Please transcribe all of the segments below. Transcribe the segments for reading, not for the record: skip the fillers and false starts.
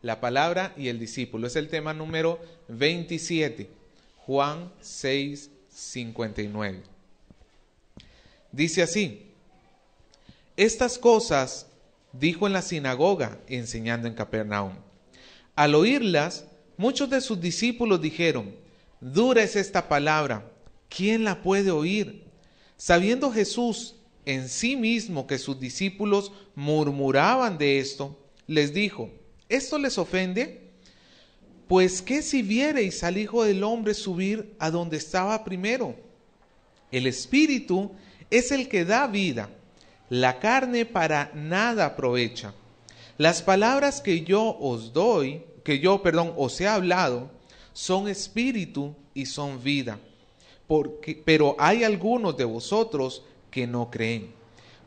la palabra y el discípulo. Es el tema número 27, Juan 6, 59. Dice así: estas cosas dijo en la sinagoga, enseñando en Capernaum. Al oírlas, muchos de sus discípulos dijeron: dura es esta palabra, ¿quién la puede oír? Sabiendo Jesús en sí mismo que sus discípulos murmuraban de esto, les dijo: ¿esto les ofende? Pues ¿qué si viereis al Hijo del Hombre subir a donde estaba primero? El Espíritu es el que da vida, la carne para nada aprovecha. Las palabras que yo os he hablado, son espíritu y son vida. Pero hay algunos de vosotros que no creen.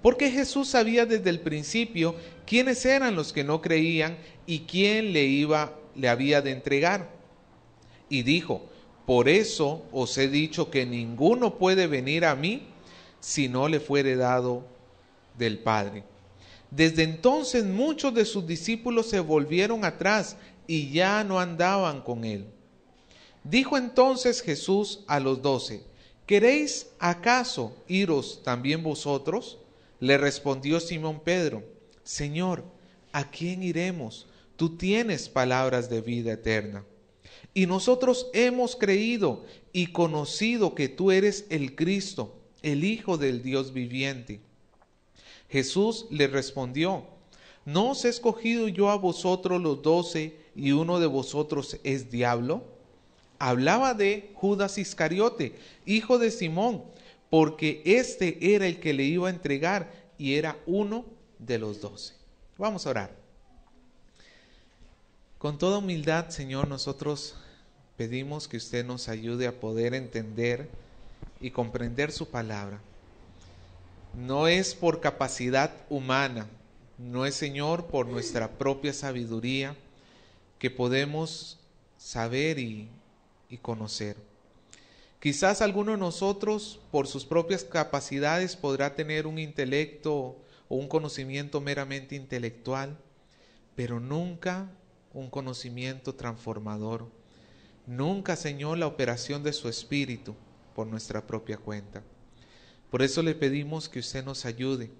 Porque Jesús sabía desde el principio quiénes eran los que no creían y quién le había de entregar. Y dijo: por eso os he dicho que ninguno puede venir a mí si no le fuere dado del Padre. Desde entonces muchos de sus discípulos se volvieron atrás y ya no andaban con él. Dijo entonces Jesús a los 12: ¿queréis acaso iros también vosotros? Le respondió Simón Pedro: Señor, ¿a quién iremos? Tú tienes palabras de vida eterna. Y nosotros hemos creído y conocido que tú eres el Cristo, el Hijo del Dios viviente. Jesús le respondió: ¿no os he escogido yo a vosotros los 12 y uno de vosotros es diablo? Hablaba de Judas Iscariote, hijo de Simón, porque este era el que le iba a entregar y era uno de los 12. Vamos a orar. Con toda humildad, Señor, nosotros pedimos que usted nos ayude a poder entender y comprender su palabra. No es por capacidad humana, no es, Señor, por nuestra propia sabiduría que podemos saber y conocer. Quizás alguno de nosotros, por sus propias capacidades, podrá tener un intelecto o un conocimiento meramente intelectual, pero nunca un conocimiento transformador. Nunca, Señor, la operación de su Espíritu por nuestra propia cuenta. Por eso le pedimos que usted nos ayude.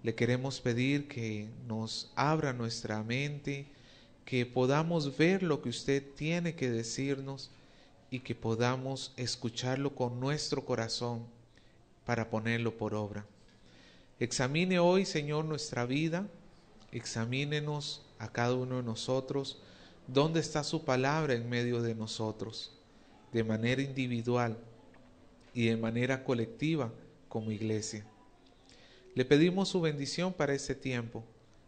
Le queremos pedir que nos abra nuestra mente, que podamos ver lo que usted tiene que decirnos y que podamos escucharlo con nuestro corazón para ponerlo por obra. Examine hoy, Señor, nuestra vida, examínenos a cada uno de nosotros, dónde está su palabra en medio de nosotros, de manera individual y de manera colectiva como iglesia. Le pedimos su bendición para este tiempo,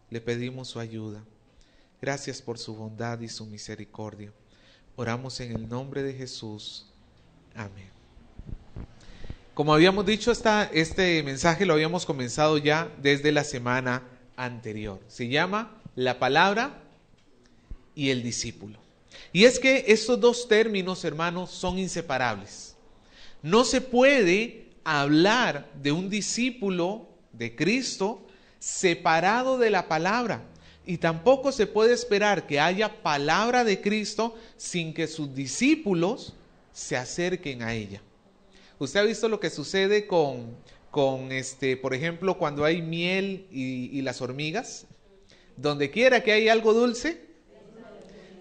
le pedimos su ayuda. Gracias por su bondad y su misericordia. Oramos en el nombre de Jesús. Amén. Como habíamos dicho, este mensaje lo habíamos comenzado ya desde la semana anterior. Se llama la palabra y el discípulo. Y es que estos dos términos, hermanos, son inseparables. No se puede hablar de un discípulo de Cristo separado de la palabra. Y tampoco se puede esperar que haya palabra de Cristo sin que sus discípulos se acerquen a ella. ¿Usted ha visto lo que sucede con por ejemplo, cuando hay miel y las hormigas? Donde quiera que hay algo dulce,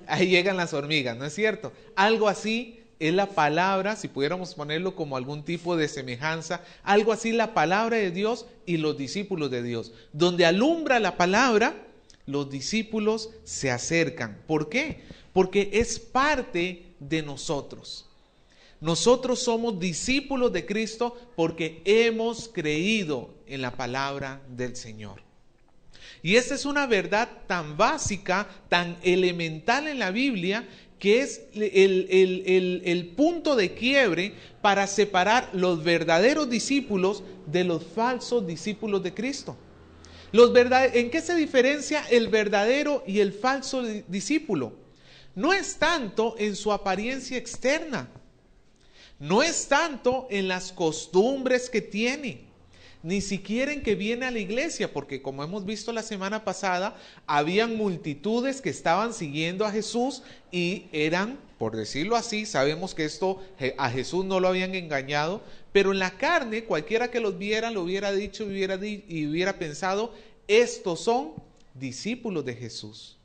ahí llegan las hormigas, ¿no es cierto? Algo así es la palabra, si pudiéramos ponerlo como algún tipo de semejanza, algo así la palabra de Dios y los discípulos de Dios. Donde alumbra la palabra, los discípulos se acercan. ¿Por qué? Porque es parte de nosotros. Nosotros somos discípulos de Cristo porque hemos creído en la palabra del Señor. Y esta es una verdad tan básica, tan elemental en la Biblia, que es el punto de quiebre para separar los verdaderos discípulos de los falsos discípulos de Cristo. ¿En qué se diferencia el verdadero y el falso discípulo? No es tanto en su apariencia externa, no es tanto en las costumbres que tiene, ni siquiera en que viene a la iglesia, porque como hemos visto la semana pasada, habían multitudes que estaban siguiendo a Jesús y eran, por decirlo así, sabemos que esto a Jesús no lo habían engañado, pero en la carne cualquiera que los viera lo hubiera dicho y hubiera pensado, estos son discípulos de Jesús.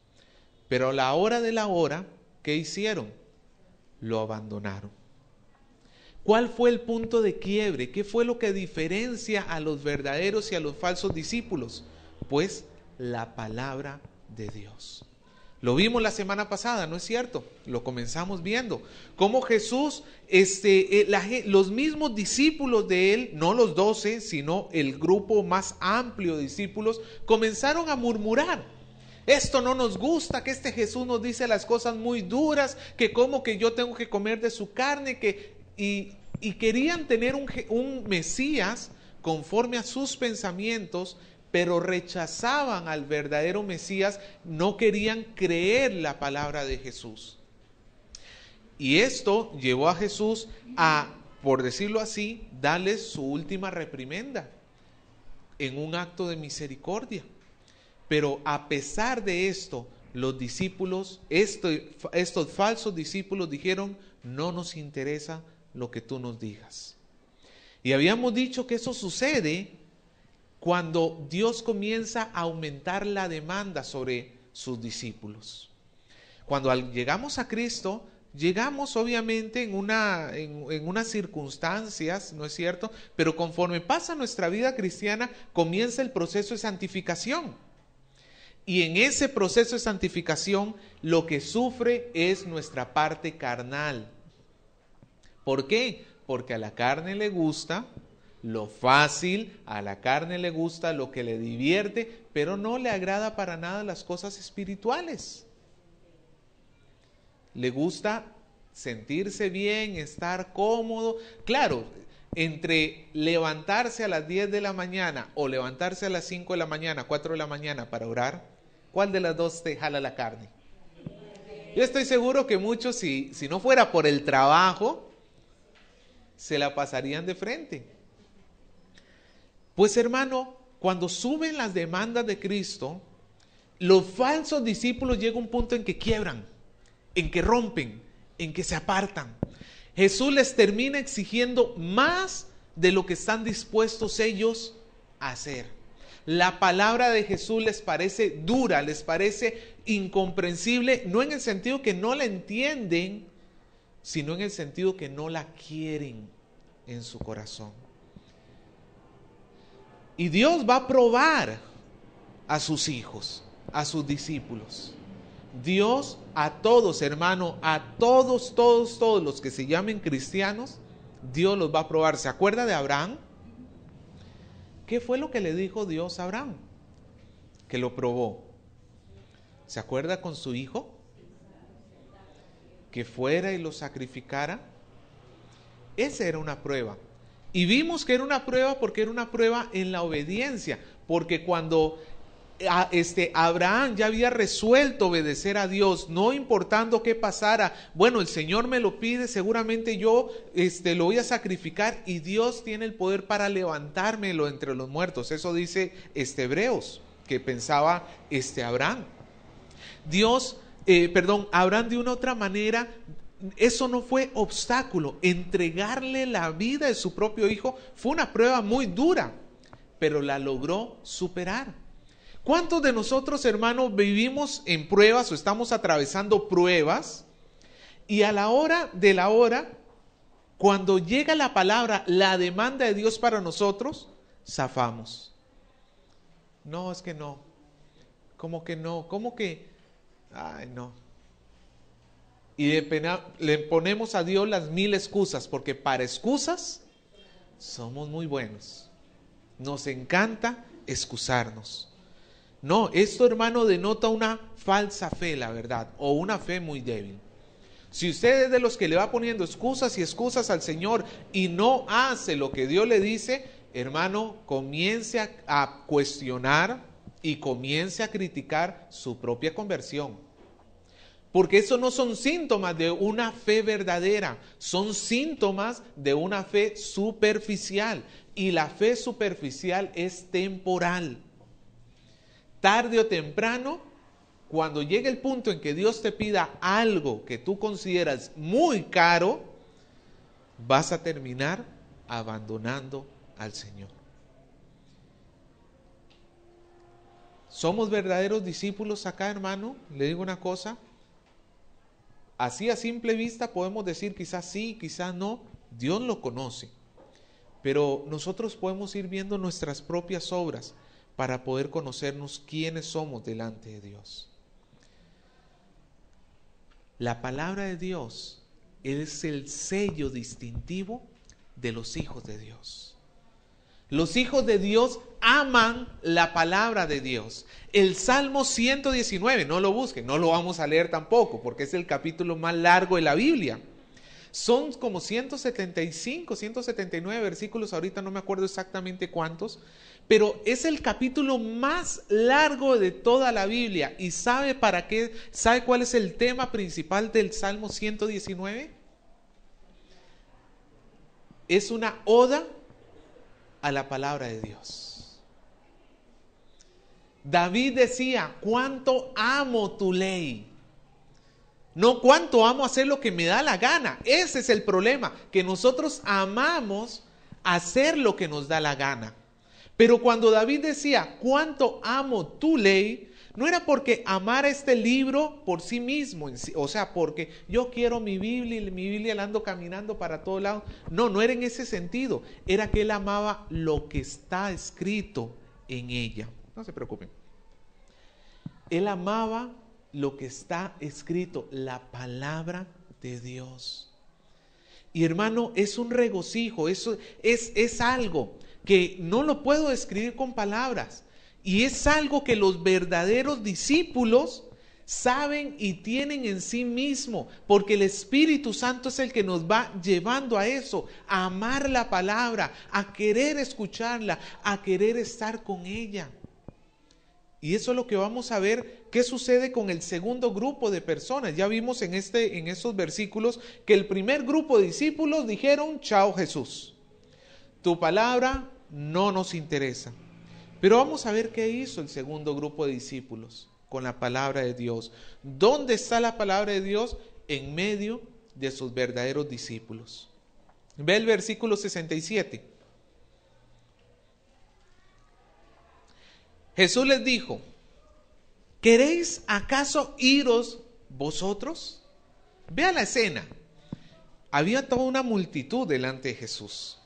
Pero a la hora de la hora, ¿qué hicieron? Lo abandonaron. ¿Cuál fue el punto de quiebre? ¿Qué fue lo que diferencia a los verdaderos y a los falsos discípulos? Pues la palabra de Dios. Lo vimos la semana pasada, ¿no es cierto? Lo comenzamos viendo. Cómo Jesús, los mismos discípulos de él, no los 12, sino el grupo más amplio de discípulos, comenzaron a murmurar. Esto no nos gusta, que este Jesús nos dice las cosas muy duras, que como que yo tengo que comer de su carne, y querían tener un Mesías conforme a sus pensamientos, pero rechazaban al verdadero Mesías, no querían creer la palabra de Jesús. Y esto llevó a Jesús a, por decirlo así, darles su última reprimenda en un acto de misericordia. Pero a pesar de esto, los discípulos, estos falsos discípulos dijeron, no nos interesa lo que tú nos digas. Y habíamos dicho que eso sucede cuando Dios comienza a aumentar la demanda sobre sus discípulos. Cuando llegamos a Cristo, llegamos obviamente en unas circunstancias, ¿no es cierto? Pero conforme pasa nuestra vida cristiana, comienza el proceso de santificación. Y en ese proceso de santificación, lo que sufre es nuestra parte carnal. ¿Por qué? Porque a la carne le gusta lo fácil, a la carne le gusta lo que le divierte, pero no le agrada para nada las cosas espirituales. Le gusta sentirse bien, estar cómodo. Claro, entre levantarse a las 10 de la mañana o levantarse a las 5 de la mañana, 4 de la mañana para orar, ¿cuál de las dos te jala la carne? Yo estoy seguro que muchos, si no fuera por el trabajo, se la pasarían de frente. Pues hermano, cuando suben las demandas de Cristo, los falsos discípulos llega un punto en que quiebran, en que rompen, en que se apartan. Jesús les termina exigiendo más de lo que están dispuestos ellos a hacer. La palabra de Jesús les parece dura, les parece incomprensible, no en el sentido que no la entienden, sino en el sentido que no la quieren en su corazón. Y Dios va a probar a sus hijos, a sus discípulos. Dios a todos, hermano, a todos los que se llamen cristianos, Dios los va a probar. ¿Se acuerda de Abraham? ¿Qué fue lo que le dijo Dios a Abraham? Que lo probó. ¿Se acuerda con su hijo? Que fuera y lo sacrificara. Esa era una prueba. Y vimos que era una prueba porque era una prueba en la obediencia. Porque cuando Abraham ya había resuelto obedecer a Dios, no importando qué pasara, bueno, el Señor me lo pide, seguramente yo lo voy a sacrificar y Dios tiene el poder para levantármelo entre los muertos. Eso dice Hebreos, que pensaba Abraham. Abraham de una otra manera, eso no fue obstáculo. Entregarle la vida de su propio hijo fue una prueba muy dura, pero la logró superar. ¿Cuántos de nosotros, hermanos, vivimos en pruebas o estamos atravesando pruebas y a la hora de la hora, cuando llega la palabra, la demanda de Dios para nosotros, zafamos? No, es que no. ¿Cómo que no? ¿Cómo que? Ay, no. Y le ponemos a Dios las 1000 excusas, porque para excusas somos muy buenos. Nos encanta excusarnos. No, esto, hermano, denota una falsa fe, la verdad, o una fe muy débil. Si usted es de los que le va poniendo excusas y excusas al Señor y no hace lo que Dios le dice, hermano, comience a cuestionar y comience a criticar su propia conversión. Porque eso no son síntomas de una fe verdadera, son síntomas de una fe superficial. Y la fe superficial es temporal. Tarde o temprano, cuando llegue el punto en que Dios te pida algo que tú consideras muy caro, vas a terminar abandonando al Señor. ¿Somos verdaderos discípulos acá, hermano? Le digo una cosa. Así a simple vista podemos decir quizás sí, quizás no. Dios lo conoce. Pero nosotros podemos ir viendo nuestras propias obras para poder conocernos quiénes somos delante de Dios. La palabra de Dios es el sello distintivo de los hijos de Dios. Los hijos de Dios aman la palabra de Dios. El Salmo 119, no lo busquen, no lo vamos a leer tampoco, porque es el capítulo más largo de la Biblia. Son como 175, 179 versículos, ahorita no me acuerdo exactamente cuántos, pero es el capítulo más largo de toda la Biblia. ¿Y sabe para qué? ¿Sabe cuál es el tema principal del Salmo 119? Es una oda a la palabra de Dios. David decía, cuánto amo tu ley. No cuánto amo hacer lo que me da la gana. Ese es el problema, que nosotros amamos hacer lo que nos da la gana. Pero cuando David decía, cuánto amo tu ley, no era porque amara este libro por sí mismo, o sea, porque yo quiero mi Biblia la ando caminando para todos lados. No, no era en ese sentido. Era que él amaba lo que está escrito en ella. No se preocupen. Él amaba lo que está escrito, la palabra de Dios. Y hermano, es un regocijo, eso es algo que no lo puedo describir con palabras. Y es algo que los verdaderos discípulos saben y tienen en sí mismo, porque el Espíritu Santo es el que nos va llevando a eso, a amar la palabra, a querer escucharla, a querer estar con ella. Y eso es lo que vamos a ver, qué sucede con el segundo grupo de personas. Ya vimos en esos versículos que el primer grupo de discípulos dijeron, chao Jesús, tu palabra no nos interesa. Pero vamos a ver qué hizo el segundo grupo de discípulos con la palabra de Dios. ¿Dónde está la palabra de Dios? En medio de sus verdaderos discípulos. Ve el versículo 67. Jesús les dijo, ¿queréis acaso iros vosotros? Vea la escena. Había toda una multitud delante de Jesús.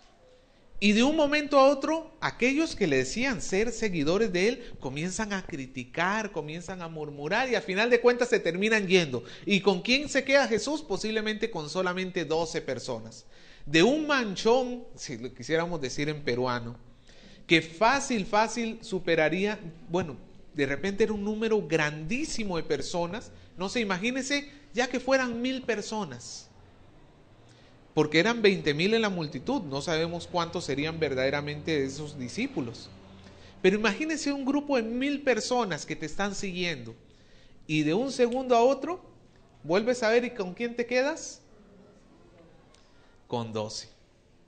Y de un momento a otro, aquellos que le decían ser seguidores de él, comienzan a criticar, comienzan a murmurar y al final de cuentas se terminan yendo. ¿Y con quién se queda Jesús? Posiblemente con solamente 12 personas. De un manchón, si lo quisiéramos decir en peruano, que fácil superaría, bueno, de repente era un número grandísimo de personas. No sé, imagínense ya que fueran 1000 personas. Porque eran 20,000 en la multitud, no sabemos cuántos serían verdaderamente esos discípulos. Pero imagínense un grupo de 1000 personas que te están siguiendo y de un segundo a otro vuelves a ver y ¿con quién te quedas? Con 12.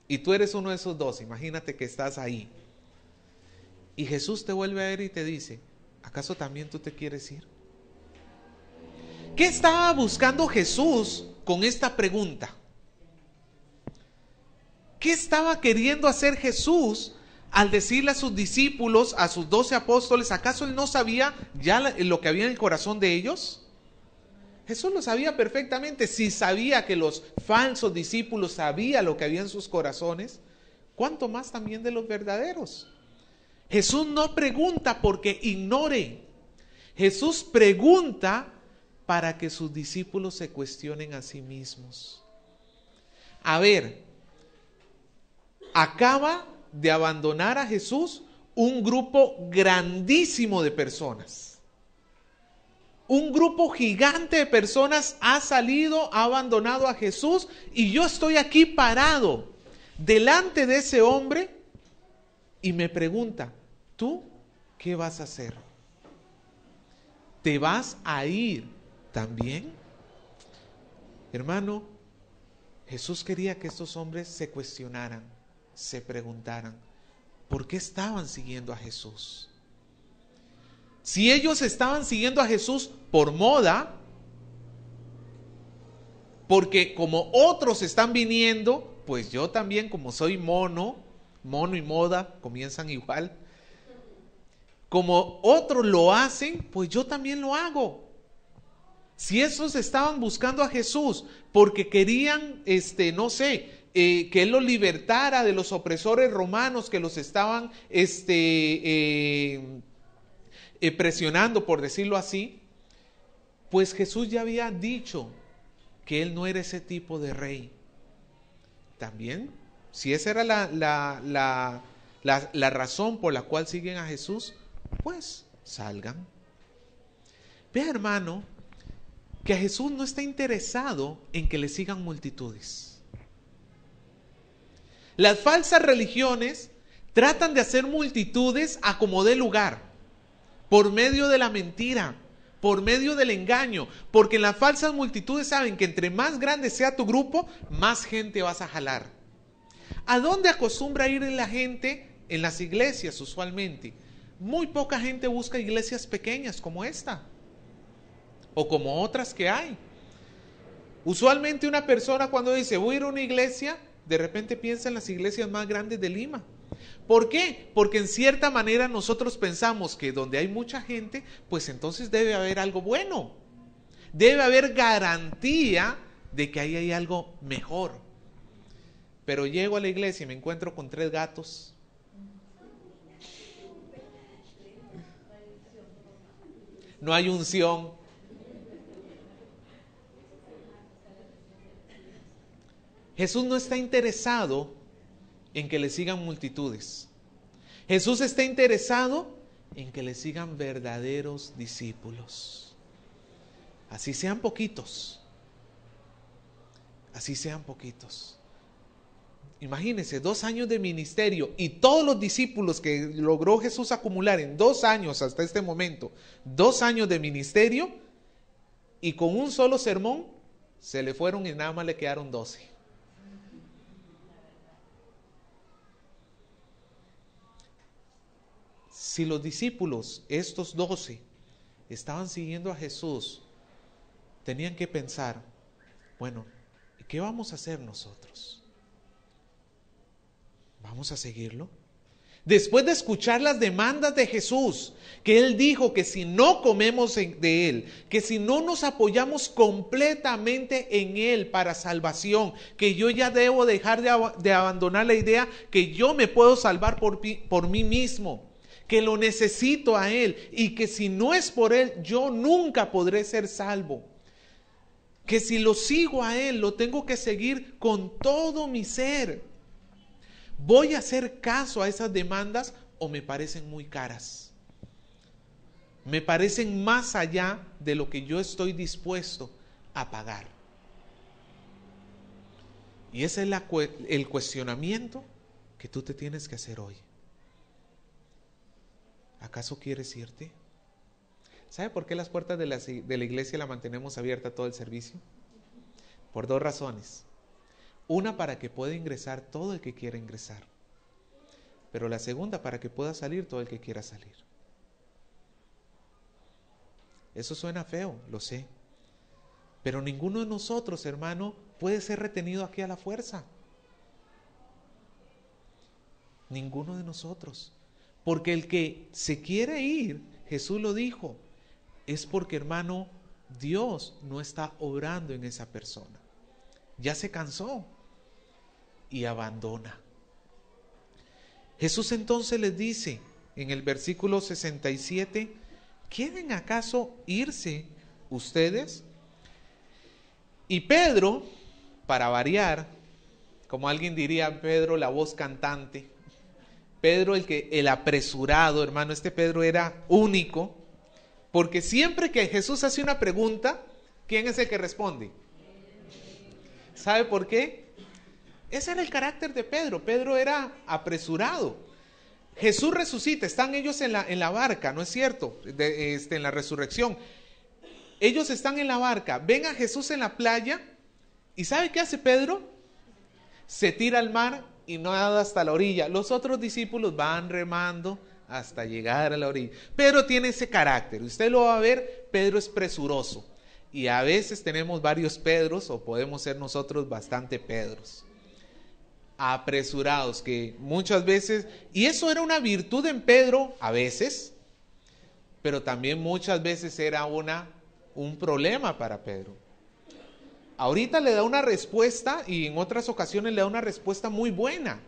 Y tú eres uno de esos 12, imagínate que estás ahí. Y Jesús te vuelve a ver y te dice, ¿acaso también tú te quieres ir? ¿Qué estaba buscando Jesús con esta pregunta? ¿Qué estaba queriendo hacer Jesús al decirle a sus discípulos, a sus 12 apóstoles? ¿Acaso él no sabía ya lo que había en el corazón de ellos? Jesús lo sabía perfectamente. Si sabía que los falsos discípulos sabían lo que había en sus corazones, ¿cuánto más también de los verdaderos? Jesús no pregunta porque ignore. Jesús pregunta para que sus discípulos se cuestionen a sí mismos. A ver, acaba de abandonar a Jesús un grupo grandísimo de personas. Un grupo gigante de personas ha salido, ha abandonado a Jesús y yo estoy aquí parado delante de ese hombre y me pregunta, ¿tú qué vas a hacer? ¿Te vas a ir también? Hermano, Jesús quería que estos hombres se cuestionaran, se preguntaran, ¿por qué estaban siguiendo a Jesús? Si ellos estaban siguiendo a Jesús por moda, porque como otros están viniendo, pues yo también, como soy mono y moda comienzan igual. Como otros lo hacen, pues yo también lo hago. Si esos estaban buscando a Jesús porque querían, no sé, que Él los libertara de los opresores romanos que los estaban presionando, por decirlo así, pues Jesús ya había dicho que Él no era ese tipo de rey. También, si esa era la razón por la cual siguen a Jesús, pues salgan. Vea, hermano, que a Jesús no está interesado en que le sigan multitudes. Las falsas religiones tratan de hacer multitudes a como dé lugar, por medio de la mentira, por medio del engaño, porque en las falsas multitudes saben que entre más grande sea tu grupo, más gente vas a jalar. ¿A dónde acostumbra ir la gente? En las iglesias usualmente. Muy poca gente busca iglesias pequeñas como esta, o como otras que hay. Usualmente una persona cuando dice voy a ir a una iglesia, de repente piensa en las iglesias más grandes de Lima. ¿Por qué? Porque en cierta manera nosotros pensamos que donde hay mucha gente, pues entonces debe haber algo bueno. Debe haber garantía de que ahí hay algo mejor. Pero llego a la iglesia y me encuentro con 3 gatos. No hay unción. Jesús no está interesado en que le sigan multitudes. Jesús está interesado en que le sigan verdaderos discípulos. Así sean poquitos. Así sean poquitos. Imagínense, 2 años de ministerio y todos los discípulos que logró Jesús acumular en 2 años hasta este momento, 2 años de ministerio, y con un solo sermón se le fueron y nada más le quedaron 12. Si los discípulos, estos 12, estaban siguiendo a Jesús, tenían que pensar, bueno, ¿qué vamos a hacer nosotros? ¿Vamos a seguirlo? Después de escuchar las demandas de Jesús, que Él dijo que si no comemos de Él, que si no nos apoyamos completamente en Él para salvación, que yo ya debo dejar de abandonar la idea que yo me puedo salvar por mí mismo, que lo necesito a Él y que si no es por Él, yo nunca podré ser salvo. Que si lo sigo a Él, lo tengo que seguir con todo mi ser. ¿Voy a hacer caso a esas demandas o me parecen muy caras? Me parecen más allá de lo que yo estoy dispuesto a pagar. Y ese es el cuestionamiento que tú te tienes que hacer hoy. ¿Acaso quieres irte? ¿Sabe por qué las puertas de la iglesia la mantenemos abierta todo el servicio? Por 2 razones. Una, para que pueda ingresar todo el que quiera ingresar. Pero la segunda, para que pueda salir todo el que quiera salir. Eso suena feo, lo sé. Pero ninguno de nosotros, hermano, puede ser retenido aquí a la fuerza. Ninguno de nosotros. Porque el que se quiere ir, Jesús lo dijo, es porque, hermano, Dios no está obrando en esa persona. Ya se cansó y abandona. Jesús entonces les dice en el versículo 67, ¿quieren acaso irse ustedes? Y Pedro, para variar, como alguien diría, Pedro la voz cantante, Pedro el apresurado, hermano, este Pedro era único, porque siempre que Jesús hace una pregunta, ¿quién es el que responde? ¿Sabe por qué? Ese era el carácter de Pedro. Pedro era apresurado. Jesús resucita, están ellos en la barca, ¿no es cierto? En la resurrección. Ellos están en la barca, ven a Jesús en la playa, ¿Y sabe qué hace Pedro? Se tira al mar y nada hasta la orilla. Los otros discípulos van remando hasta llegar a la orilla. Pedro tiene ese carácter. Usted lo va a ver, Pedro es presuroso. Y a veces tenemos varios Pedros, o podemos ser nosotros bastante Pedros. Apresurados, que muchas veces, y eso era una virtud en Pedro a veces, pero también muchas veces era un problema para Pedro. Ahorita le da una respuesta y en otras ocasiones le da una respuesta muy buena,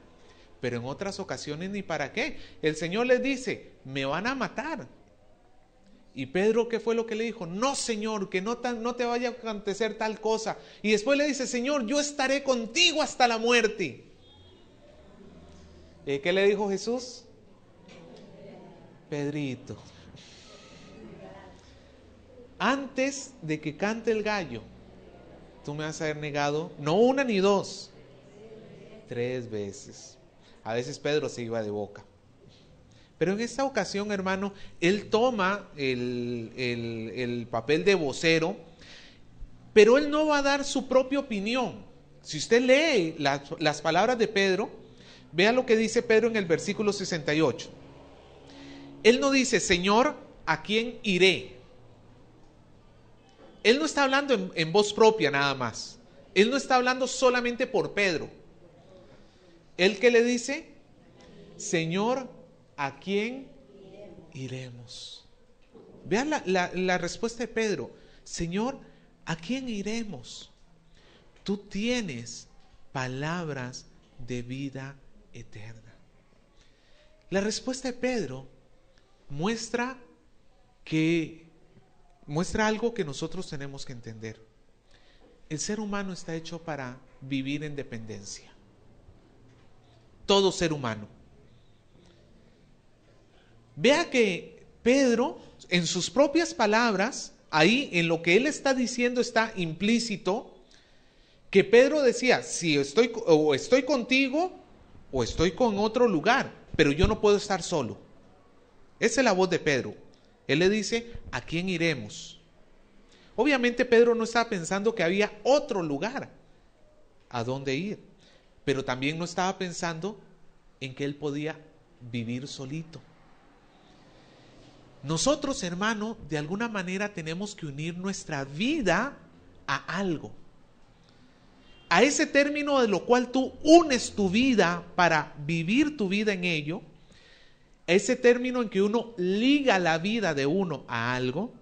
pero en otras ocasiones ni para qué. El Señor les dice, me van a matar. Y Pedro, ¿qué fue lo que le dijo? No, Señor, que no te vaya a acontecer tal cosa. Y después le dice, Señor, yo estaré contigo hasta la muerte. ¿Qué le dijo Jesús? Pedrito, antes de que cante el gallo, tú me vas a haber negado, no una ni dos, 3 veces. A veces Pedro se iba de boca. Pero en esta ocasión, hermano, él toma el papel de vocero, pero él no va a dar su propia opinión. Si usted lee las palabras de Pedro, vea lo que dice Pedro en el versículo 68. Él no dice, Señor, ¿a quién iré? Él no está hablando en voz propia nada más. Él no está hablando solamente por Pedro. Él que le dice, Señor, ¿a quién iremos? Vean la respuesta de Pedro. Señor, ¿a quién iremos? Tú tienes palabras de vida eterna. La respuesta de Pedro muestra algo que nosotros tenemos que entender. El ser humano está hecho para vivir en dependencia. Todo ser humano. Vea que Pedro, en sus propias palabras, ahí en lo que él está diciendo está implícito, que Pedro decía, si estoy contigo o estoy con otro lugar, pero yo no puedo estar solo. Esa es la voz de Pedro. Él le dice, ¿a quién iremos? Obviamente Pedro no estaba pensando que había otro lugar a dónde ir, pero también no estaba pensando en que él podía vivir solito. Nosotros, hermano, de alguna manera tenemos que unir nuestra vida a algo. A ese término de lo cual tú unes tu vida para vivir tu vida en ello, ese término en que uno liga la vida de uno a algo,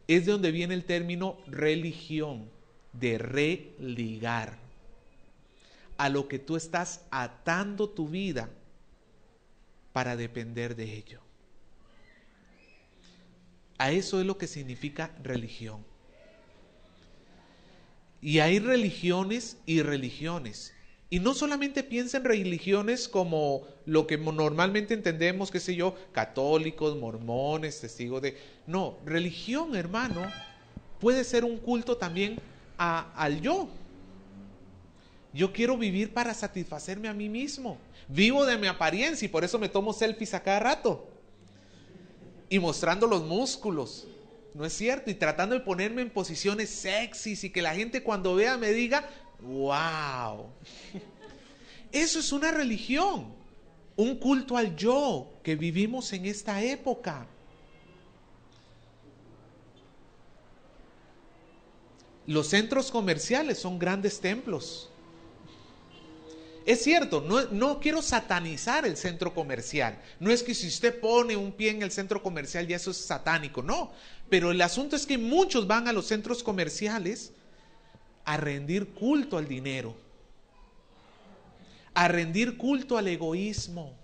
es de donde viene el término religión, de religar. A lo que tú estás atando tu vida para depender de ello. A eso es lo que significa religión. Y hay religiones y religiones. Y no solamente piensa en religiones como lo que normalmente entendemos, qué sé yo, católicos, mormones, testigos de... No, religión, hermano, puede ser un culto también al yo. Yo quiero vivir para satisfacerme a mí mismo. Vivo de mi apariencia y por eso me tomo selfies a cada rato. Y mostrando los músculos, ¿no es cierto? Y tratando de ponerme en posiciones sexys y que la gente cuando vea me diga, wow. Eso es una religión, un culto al yo que vivimos en esta época. Los centros comerciales son grandes templos. Es cierto, no quiero satanizar el centro comercial. No es que si usted pone un pie en el centro comercial ya eso es satánico, no. Pero el asunto es que muchos van a los centros comerciales a rendir culto al dinero, a rendir culto al egoísmo,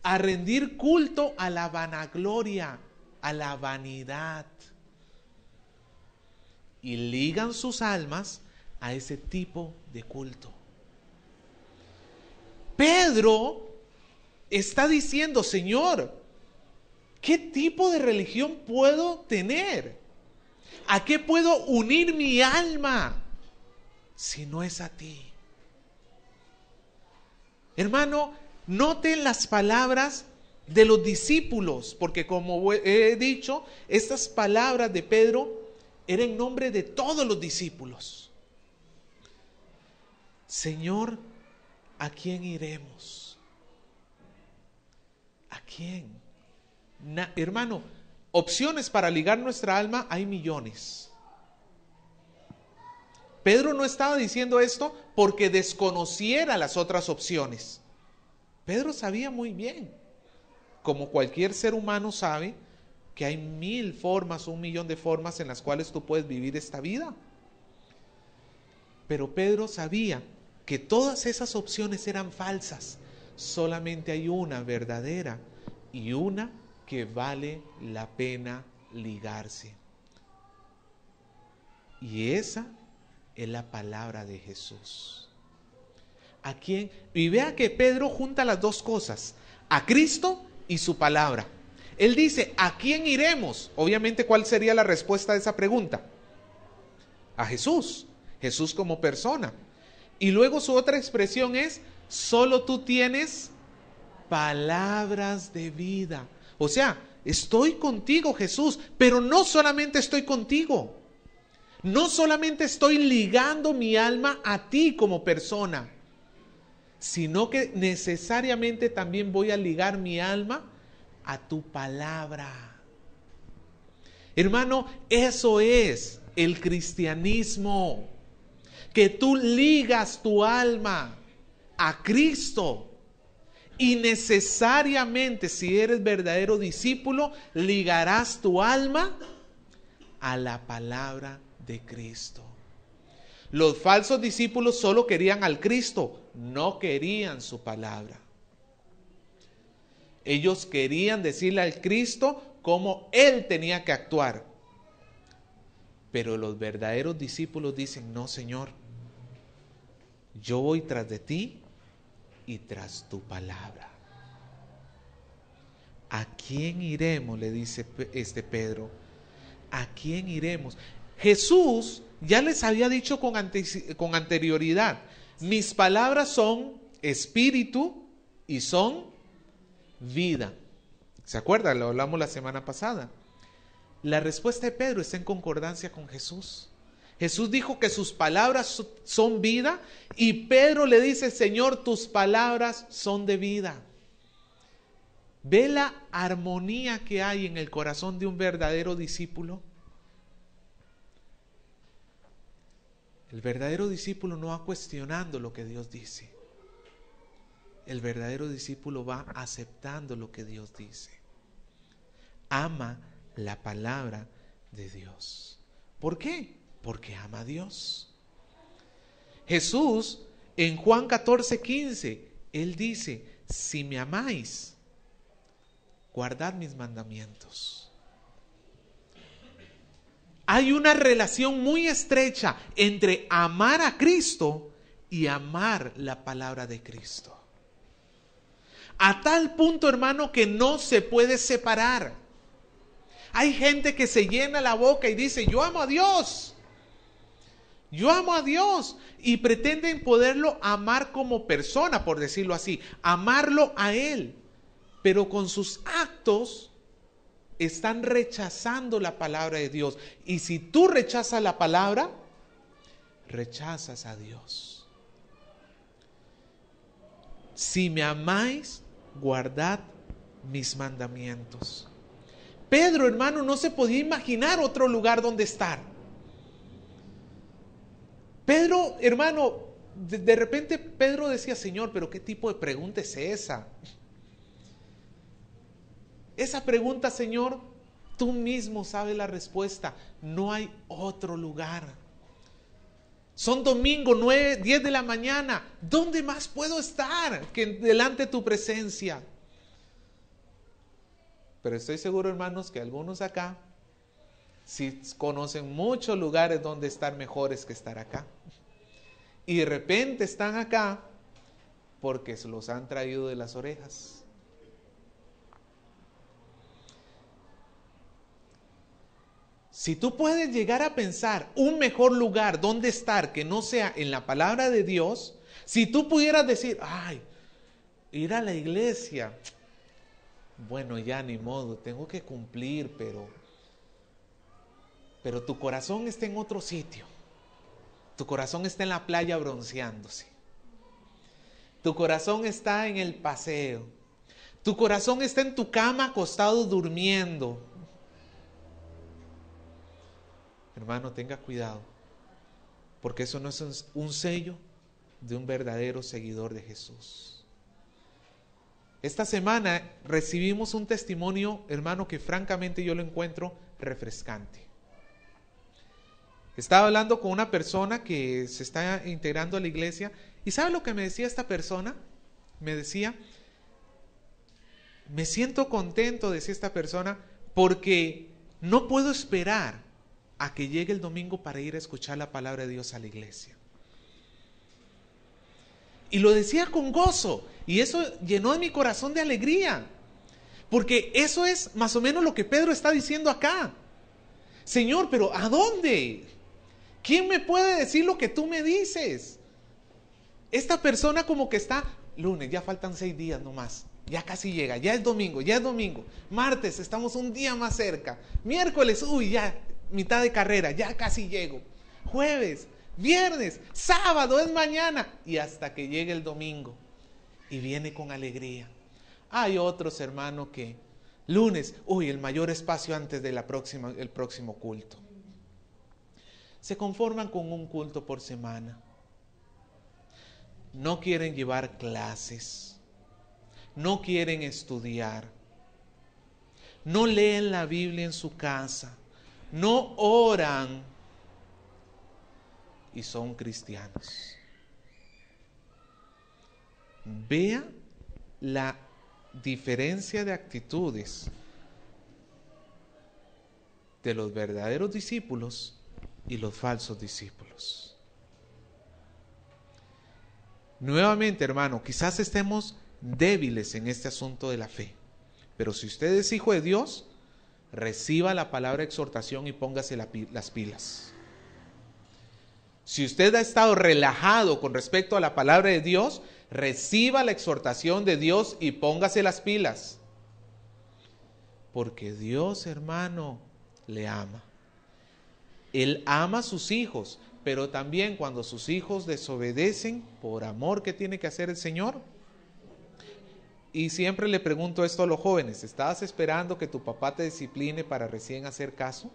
a rendir culto a la vanagloria, a la vanidad. Y ligan sus almas a ese tipo de culto. Pedro está diciendo, Señor, ¿qué tipo de religión puedo tener? ¿A qué puedo unir mi alma si no es a ti? Hermano, noten las palabras de los discípulos, porque como he dicho, estas palabras de Pedro eran en nombre de todos los discípulos. Señor, ¿a quién iremos? ¿A quién? Hermano, opciones para ligar nuestra alma hay millones. Pedro no estaba diciendo esto porque desconociera las otras opciones. Pedro sabía muy bien, como cualquier ser humano sabe, que hay 1000 formas, 1.000.000 de formas en las cuales tú puedes vivir esta vida. Pero Pedro sabía que todas esas opciones eran falsas. Solamente hay una verdadera y una que vale la pena ligarse. Y esa es la palabra de Jesús. ¿A quién? Y vea que Pedro junta las dos cosas, a Cristo y su palabra. Él dice, ¿a quién iremos? Obviamente, ¿cuál sería la respuesta a esa pregunta? A Jesús. Jesús como persona. Y luego su otra expresión es, solo tú tienes palabras de vida. O sea, estoy contigo, Jesús, pero no solamente estoy contigo. No solamente estoy ligando mi alma a ti como persona, sino que necesariamente también voy a ligar mi alma a tu palabra. Hermano, eso es el cristianismo, que tú ligas tu alma a Cristo y necesariamente, si eres verdadero discípulo, ligarás tu alma a la palabra de Cristo. Los falsos discípulos solo querían al Cristo, no querían su palabra. Ellos querían decirle al Cristo cómo Él tenía que actuar. Pero los verdaderos discípulos dicen, no, Señor, yo voy tras de ti y tras tu palabra. ¿A quién iremos? Le dice Pedro. ¿A quién iremos? Jesús ya les había dicho con anterioridad, mis palabras son espíritu y son vida. ¿Se acuerdan? Lo hablamos la semana pasada. La respuesta de Pedro está en concordancia con Jesús. Jesús dijo que sus palabras son vida y Pedro le dice, Señor, tus palabras son de vida. ¿Ve la armonía que hay en el corazón de un verdadero discípulo? El verdadero discípulo no va cuestionando lo que Dios dice. El verdadero discípulo va aceptando lo que Dios dice. Ama la palabra de Dios. ¿Por qué? Porque ama a Dios. Jesús en Juan 14:15, Él dice, si me amáis, guardad mis mandamientos. Hay una relación muy estrecha entre amar a Cristo y amar la palabra de Cristo. A tal punto, hermano, que no se puede separar. Hay gente que se llena la boca y dice, yo amo a Dios. Yo amo a Dios. Y pretenden poderlo amar como persona, por decirlo así. Amarlo a Él. Pero con sus actos están rechazando la palabra de Dios. Y si tú rechazas la palabra, rechazas a Dios. Si me amáis, guardad mis mandamientos. Pedro, hermano, no se podía imaginar otro lugar donde estar. Pedro, hermano, de repente Pedro decía, Señor, pero ¿qué tipo de pregunta es esa? Esa pregunta, Señor, tú mismo sabes la respuesta. No hay otro lugar. Son domingo, 9, 10 de la mañana. ¿Dónde más puedo estar que delante de tu presencia? Pero estoy seguro, hermanos, que algunos acá sí conocen muchos lugares donde estar mejores que estar acá. Y de repente están acá porque se los han traído de las orejas. Si tú puedes llegar a pensar un mejor lugar donde estar que no sea en la palabra de Dios, si tú pudieras decir, ay, ir a la iglesia, bueno, ya ni modo, tengo que cumplir, pero tu corazón está en otro sitio. Tu corazón está en la playa bronceándose. Tu corazón está en el paseo. Tu corazón está en tu cama acostado durmiendo. Hermano, tenga cuidado, porque eso no es un sello de un verdadero seguidor de Jesús. Esta semana recibimos un testimonio, hermano, que francamente yo lo encuentro refrescante. Estaba hablando con una persona que se está integrando a la iglesia, y ¿sabe lo que me decía esta persona? Me decía, me siento contento, decía esta persona, porque no puedo esperar a que llegue el domingo para ir a escuchar la palabra de Dios a la iglesia. Y lo decía con gozo, y eso llenó de mi corazón de alegría, porque eso es más o menos lo que Pedro está diciendo acá. Señor, pero ¿a dónde? ¿Quién me puede decir lo que tú me dices? Esta persona como que está, lunes, ya faltan 6 días nomás, ya casi llega, ya es domingo, martes, estamos un día más cerca, miércoles, ya mitad de carrera, ya casi llego, jueves, viernes, sábado es mañana, y hasta que llegue el domingo, y viene con alegría. Hay otros, hermanos, que lunes, el mayor espacio antes de el próximo culto. Se conforman con un culto por semana. No quieren llevar clases, no quieren estudiar, no leen la Biblia en su casa, no oran y son cristianos. Vea la diferencia de actitudes de los verdaderos discípulos y los falsos discípulos. Nuevamente, hermano, quizás estemos débiles en este asunto de la fe, pero si usted es hijo de Dios, reciba la palabra de exhortación y póngase las pilas. Si usted ha estado relajado con respecto a la palabra de Dios, reciba la exhortación de Dios y póngase las pilas. Porque Dios, hermano, le ama. Él ama a sus hijos, pero también cuando sus hijos desobedecen por amor, ¿qué tiene que hacer el Señor? Y siempre le pregunto esto a los jóvenes, ¿estabas esperando que tu papá te discipline para recién hacer caso?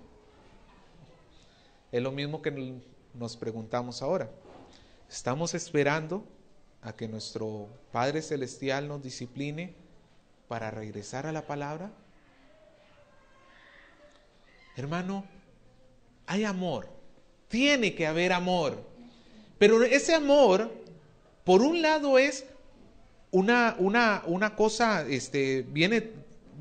Es lo mismo que nos preguntamos ahora. ¿Estamos esperando a que nuestro Padre Celestial nos discipline para regresar a la palabra? Hermano, hay amor, tiene que haber amor, pero ese amor, por un lado es una cosa, viene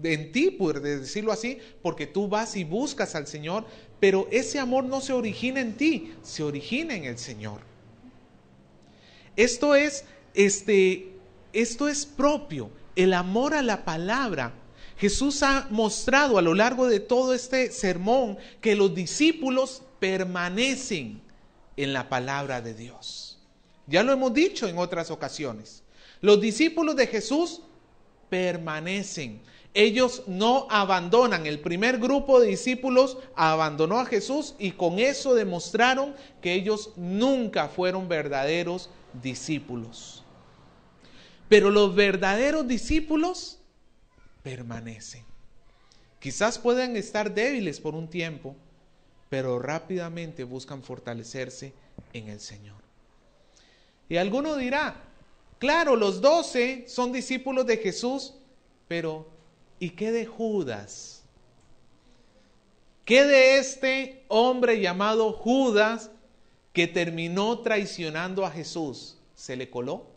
en ti, por decirlo así, porque tú vas y buscas al Señor, pero ese amor no se origina en ti, se origina en el Señor. Esto es propio, el amor a la palabra. Jesús ha mostrado a lo largo de todo este sermón que los discípulos permanecen en la palabra de Dios. Ya lo hemos dicho en otras ocasiones. Los discípulos de Jesús permanecen. Ellos no abandonan. El primer grupo de discípulos abandonó a Jesús y con eso demostraron que ellos nunca fueron verdaderos discípulos. Pero los verdaderos discípulos permanecen. Quizás puedan estar débiles por un tiempo, pero rápidamente buscan fortalecerse en el Señor. Y alguno dirá, claro, los 12 son discípulos de Jesús, pero ¿y qué de Judas? ¿Qué de este hombre llamado Judas que terminó traicionando a Jesús? ¿Se le coló?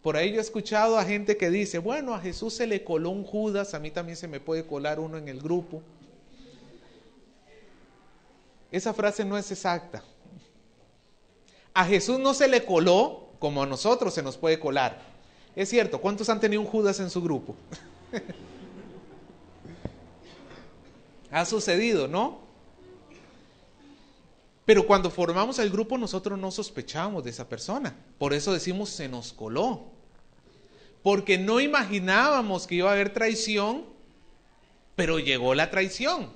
Por ahí yo he escuchado a gente que dice, bueno, a Jesús se le coló un Judas, a mí también se me puede colar uno en el grupo. Esa frase no es exacta. A Jesús no se le coló como a nosotros se nos puede colar. Es cierto, ¿cuántos han tenido un Judas en su grupo? Ha sucedido, ¿no? Pero cuando formamos el grupo nosotros no sospechábamos de esa persona. Por eso decimos se nos coló. Porque no imaginábamos que iba a haber traición, pero llegó la traición.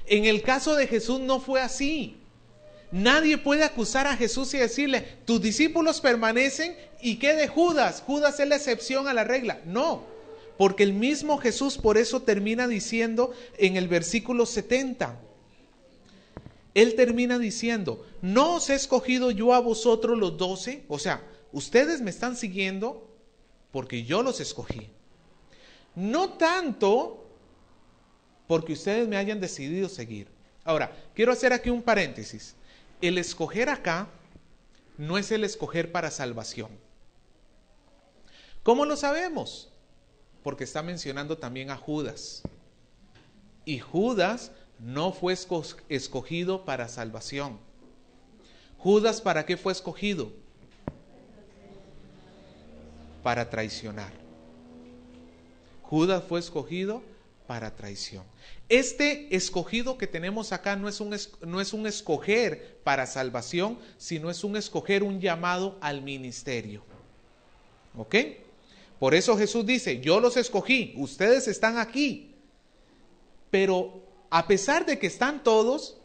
En el caso de Jesús no fue así. Nadie puede acusar a Jesús y decirle, tus discípulos permanecen, ¿y qué de Judas? Judas es la excepción a la regla. No, porque el mismo Jesús por eso termina diciendo en el versículo 70. Él termina diciendo, ¿no os he escogido yo a vosotros los 12? O sea, ustedes me están siguiendo porque yo los escogí. No tanto porque ustedes me hayan decidido seguir. Ahora, quiero hacer aquí un paréntesis. El escoger acá no es el escoger para salvación. ¿Cómo lo sabemos? Porque está mencionando también a Judas. Y Judas no fue escogido para salvación. ¿Judas para qué fue escogido? Para traicionar. Judas fue escogido para traición. Este escogido que tenemos acá no es un escoger para salvación, sino es un escoger, un llamado al ministerio. ¿Ok? Por eso Jesús dice, yo los escogí, ustedes están aquí. Pero a pesar de que están todos,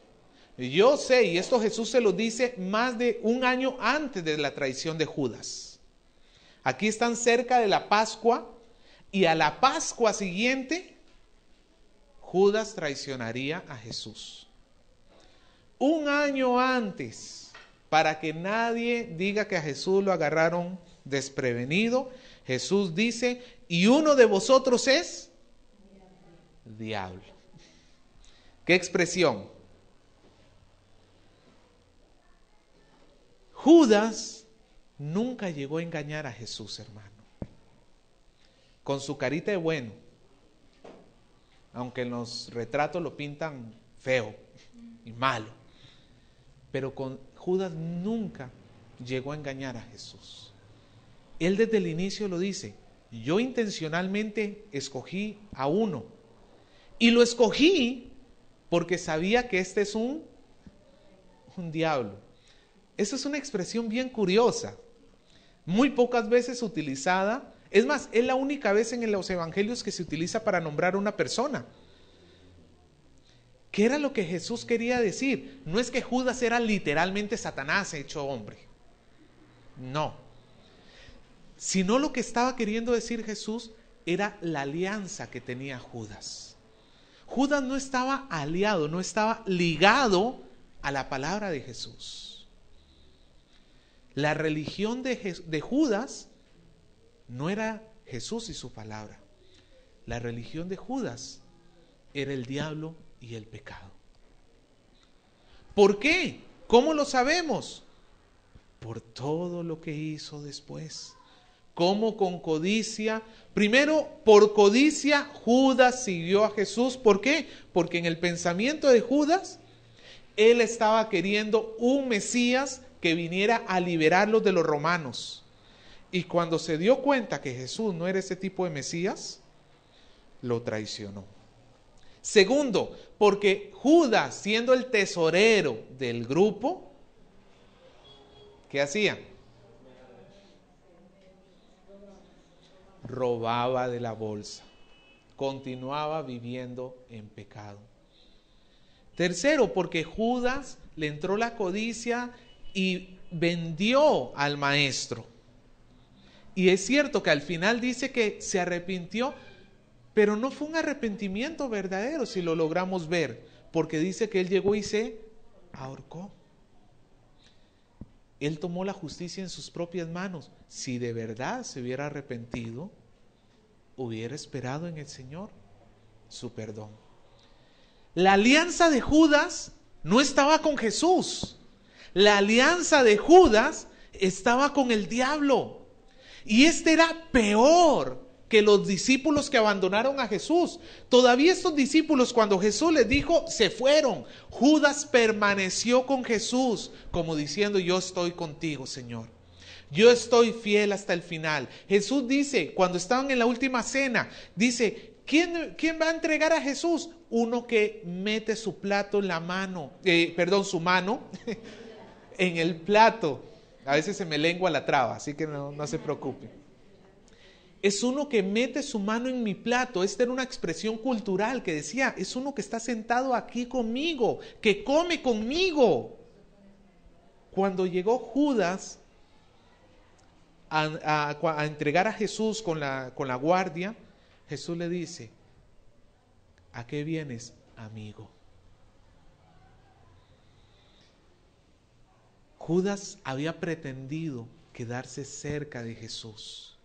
yo sé, y esto Jesús se lo dice más de un año antes de la traición de Judas. Aquí están cerca de la Pascua, y a la Pascua siguiente, Judas traicionaría a Jesús. Un año antes, para que nadie diga que a Jesús lo agarraron desprevenido, Jesús dice, y uno de vosotros es diablo. ¿Qué expresión? Judas nunca llegó a engañar a Jesús, hermano. Con su carita de bueno, aunque en los retratos lo pintan feo y malo, pero con Judas nunca llegó a engañar a Jesús. Él desde el inicio lo dice, yo intencionalmente escogí a uno, y lo escogí porque sabía que este es un diablo. Esa es una expresión bien curiosa, muy pocas veces utilizada. Es más, es la única vez en los evangelios que se utiliza para nombrar a una persona. ¿Qué era lo que Jesús quería decir? No es que Judas era literalmente Satanás hecho hombre. No. Sino lo que estaba queriendo decir Jesús era la alianza que tenía Judas. Judas no estaba aliado, no estaba ligado a la palabra de Jesús. La religión de Judas no era Jesús y su palabra. La religión de Judas era el diablo y el pecado. ¿Por qué? ¿Cómo lo sabemos? Por todo lo que hizo después. Cómo con codicia, primero por codicia Judas siguió a Jesús. ¿Por qué? Porque en el pensamiento de Judas, él estaba queriendo un Mesías que viniera a liberarlos de los romanos. Y cuando se dio cuenta que Jesús no era ese tipo de Mesías, lo traicionó. Segundo, porque Judas, siendo el tesorero del grupo, ¿qué hacía? Robaba de la bolsa. Continuaba viviendo en pecado. Tercero, porque Judas le entró la codicia y vendió al maestro. Y es cierto que al final dice que se arrepintió, pero no fue un arrepentimiento verdadero si lo logramos ver, porque dice que él llegó y se ahorcó. Él tomó la justicia en sus propias manos. Si de verdad se hubiera arrepentido, hubiera esperado en el Señor su perdón. La alianza de Judas no estaba con Jesús. La alianza de Judas estaba con el diablo. Y este era peor que los discípulos que abandonaron a Jesús. Todavía estos discípulos, cuando Jesús les dijo, se fueron. Judas permaneció con Jesús, como diciendo, yo estoy contigo, Señor. Yo estoy fiel hasta el final. Jesús dice, cuando estaban en la última cena, dice, ¿quién va a entregar a Jesús? Uno que mete su plato en la mano, su mano en el plato. A veces se me lengua la traba, así que no se preocupe. Es uno que mete su mano en mi plato. Esta era una expresión cultural que decía, es uno que está sentado aquí conmigo, que come conmigo. Cuando llegó Judas a entregar a Jesús con la guardia, Jesús le dice: ¿a qué vienes, amigo? Judas había pretendido quedarse cerca de Jesús,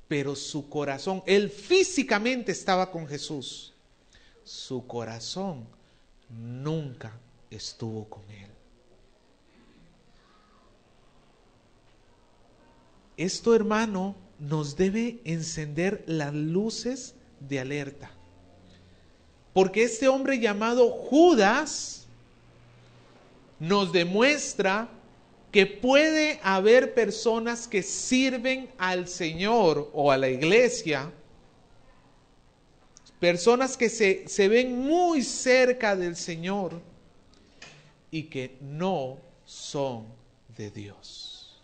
pero su corazón, él físicamente estaba con Jesús, su corazón nunca estuvo con él. Esto, hermano, nos debe encender las luces de alerta, porque este hombre llamado Judas nos demuestra que puede haber personas que sirven al Señor o a la iglesia, personas que se ven muy cerca del Señor y que no son de Dios.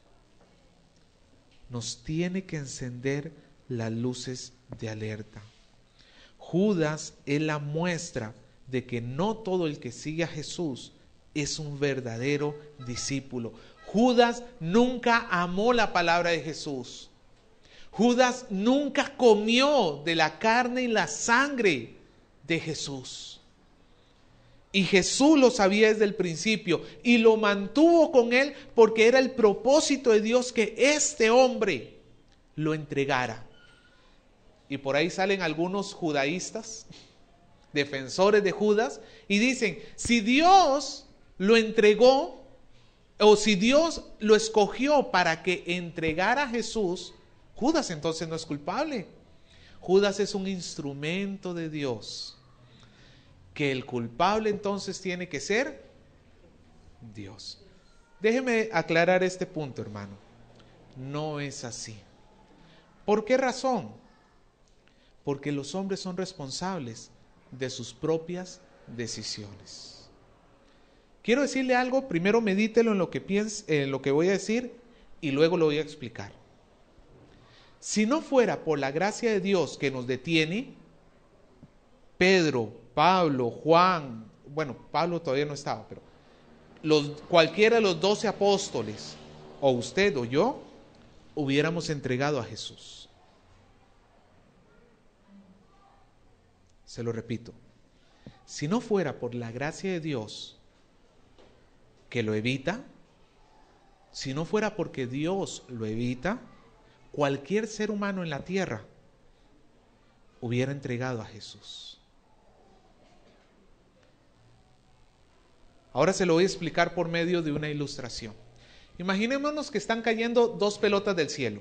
Nos tiene que encender las luces de alerta. Judas es la muestra de que no todo el que sigue a Jesús es un verdadero discípulo. Judas nunca amó la palabra de Jesús. Judas nunca comió de la carne y la sangre de Jesús. Y Jesús lo sabía desde el principio y lo mantuvo con él porque era el propósito de Dios que este hombre lo entregara. Y por ahí salen algunos judaístas, defensores de Judas, y dicen: si Dios lo entregó, o si Dios lo escogió para que entregara a Jesús, Judas entonces no es culpable. Judas es un instrumento de Dios, que el culpable entonces tiene que ser Dios. Déjeme aclarar este punto, hermano. No es así. ¿Por qué razón? Porque los hombres son responsables de sus propias decisiones. Quiero decirle algo, primero medítelo en lo que piense, en lo que voy a decir, y luego lo voy a explicar. Si no fuera por la gracia de Dios que nos detiene, Pedro, Pablo, Juan, bueno, Pablo todavía no estaba, pero cualquiera de los 12 apóstoles, o usted o yo, hubiéramos entregado a Jesús. Se lo repito, si no fuera por la gracia de Dios que lo evita, si no fuera porque Dios lo evita, cualquier ser humano en la tierra hubiera entregado a Jesús. Ahora se lo voy a explicar por medio de una ilustración. Imaginémonos que están cayendo 2 pelotas del cielo.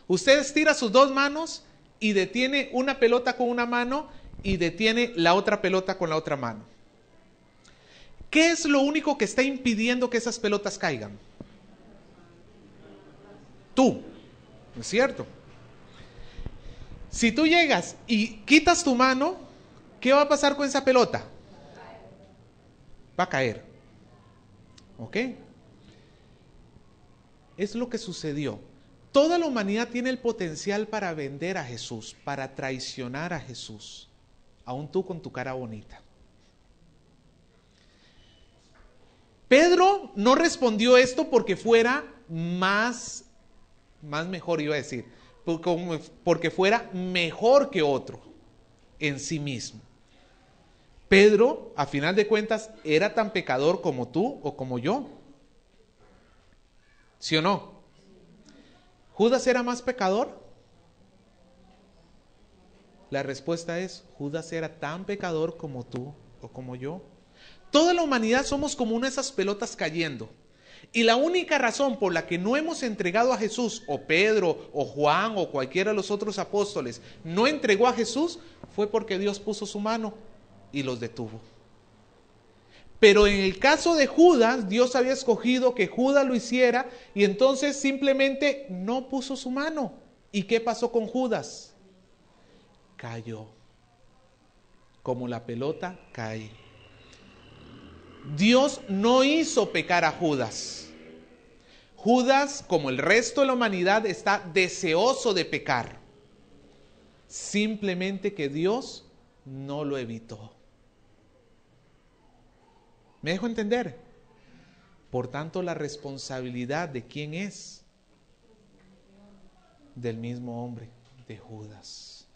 Usted estira sus 2 manos y detiene una pelota con una mano y detiene la otra pelota con la otra mano. ¿Qué es lo único que está impidiendo que esas pelotas caigan? Tú, ¿no es cierto? Si tú llegas y quitas tu mano, ¿qué va a pasar con esa pelota? Va a caer. ¿Ok? Es lo que sucedió. Toda la humanidad tiene el potencial para vender a Jesús, para traicionar a Jesús, aún tú con tu cara bonita. Pedro no respondió esto porque fuera más mejor, iba a decir, porque fuera mejor que otro en sí mismo. Pedro, a final de cuentas, era tan pecador como tú o como yo. ¿Sí o no? ¿Judas era más pecador? La respuesta es: Judas era tan pecador como tú o como yo. Toda la humanidad somos como una de esas pelotas cayendo. Y la única razón por la que no hemos entregado a Jesús, o Pedro, o Juan, o cualquiera de los otros apóstoles, no entregó a Jesús, fue porque Dios puso su mano y los detuvo. Pero en el caso de Judas, Dios había escogido que Judas lo hiciera, y entonces simplemente no puso su mano. ¿Y qué pasó con Judas? Cayó. Como la pelota cae. Dios no hizo pecar a Judas. Judas, como el resto de la humanidad, está deseoso de pecar. Simplemente que Dios no lo evitó. ¿Me dejo entender? Por tanto, la responsabilidad de quién es, del mismo hombre, de Judas.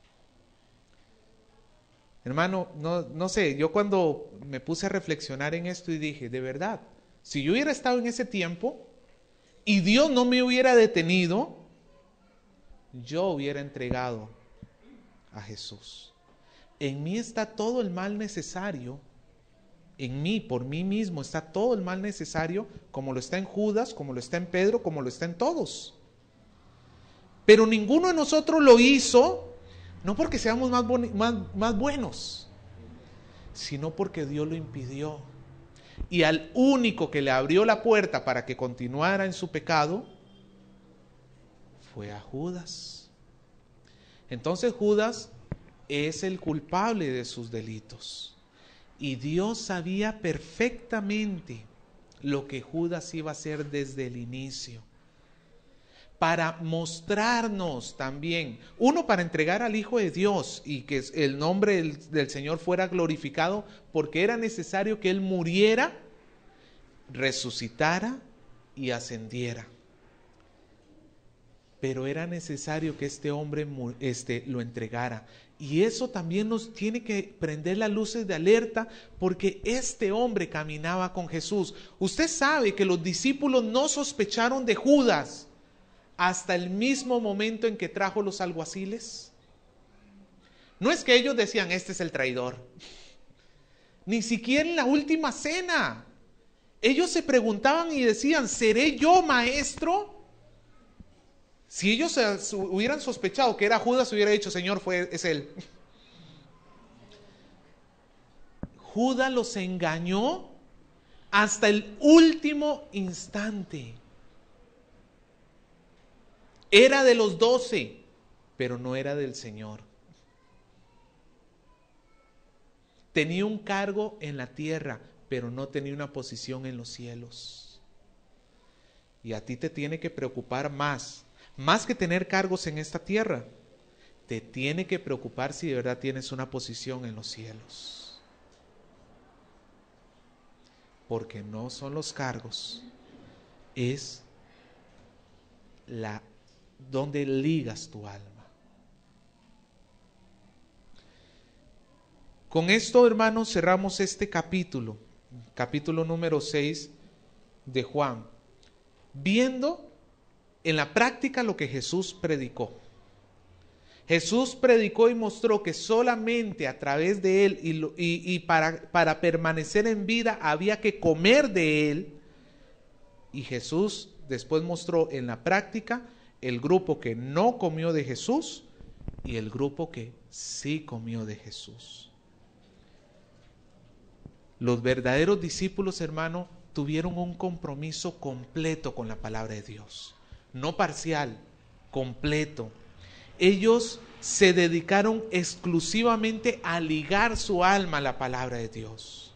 Hermano, no sé, yo cuando me puse a reflexionar en esto y dije, de verdad, si yo hubiera estado en ese tiempo y Dios no me hubiera detenido, yo hubiera entregado a Jesús. En mí está todo el mal necesario, en mí, por mí mismo, está todo el mal necesario, como lo está en Judas, como lo está en Pedro, como lo está en todos. Pero ninguno de nosotros lo hizo, no porque seamos más buenos, sino porque Dios lo impidió. Y al único que le abrió la puerta para que continuara en su pecado, fue a Judas. Entonces Judas es el culpable de sus delitos. Y Dios sabía perfectamente lo que Judas iba a hacer desde el inicio. Para mostrarnos también, uno, para entregar al Hijo de Dios y que el nombre del Señor fuera glorificado, porque era necesario que Él muriera, resucitara y ascendiera. Pero era necesario que este hombre lo entregara. Y eso también nos tiene que prender las luces de alerta, porque este hombre caminaba con Jesús. Usted sabe que los discípulos no sospecharon de Judas hasta el mismo momento en que trajo los alguaciles. No es que ellos decían, este es el traidor. Ni siquiera en la última cena. Ellos se preguntaban y decían, ¿seré yo, maestro? Si ellos hubieran sospechado que era Judas, hubiera dicho, Señor, es él. Judas los engañó hasta el último instante. Era de los 12, pero no era del Señor. Tenía un cargo en la tierra, pero no tenía una posición en los cielos. Y a ti te tiene que preocupar más que tener cargos en esta tierra. Te tiene que preocupar si de verdad tienes una posición en los cielos. Porque no son los cargos, es donde ligas tu alma. Con esto, hermanos, cerramos este capítulo número 6 de Juan, viendo en la práctica lo que Jesús predicó. Jesús predicó y mostró que solamente a través de Él y para permanecer en vida había que comer de Él. Y Jesús después mostró en la práctica el grupo que no comió de Jesús y el grupo que sí comió de Jesús. Los verdaderos discípulos, hermano, tuvieron un compromiso completo con la palabra de Dios. No parcial, completo. Ellos se dedicaron exclusivamente a ligar su alma a la palabra de Dios.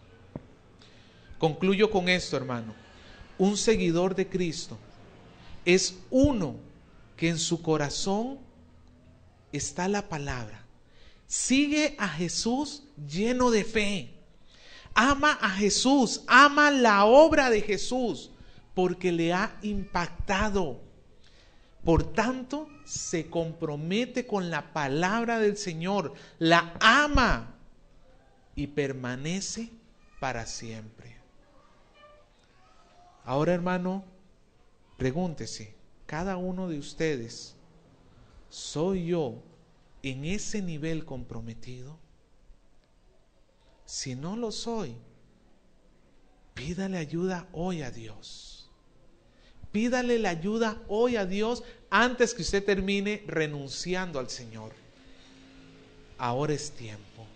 Concluyo con esto, hermano. Un seguidor de Cristo es uno que en su corazón está la palabra. Sigue a Jesús lleno de fe. Ama a Jesús, ama la obra de Jesús, porque le ha impactado. Por tanto, se compromete con la palabra del Señor, la ama y permanece para siempre. Ahora, hermano, pregúntese, cada uno de ustedes, ¿soy yo en ese nivel comprometido? Si no lo soy, pídale ayuda hoy a Dios. Pídale la ayuda hoy a Dios antes que usted termine renunciando al Señor. Ahora es tiempo.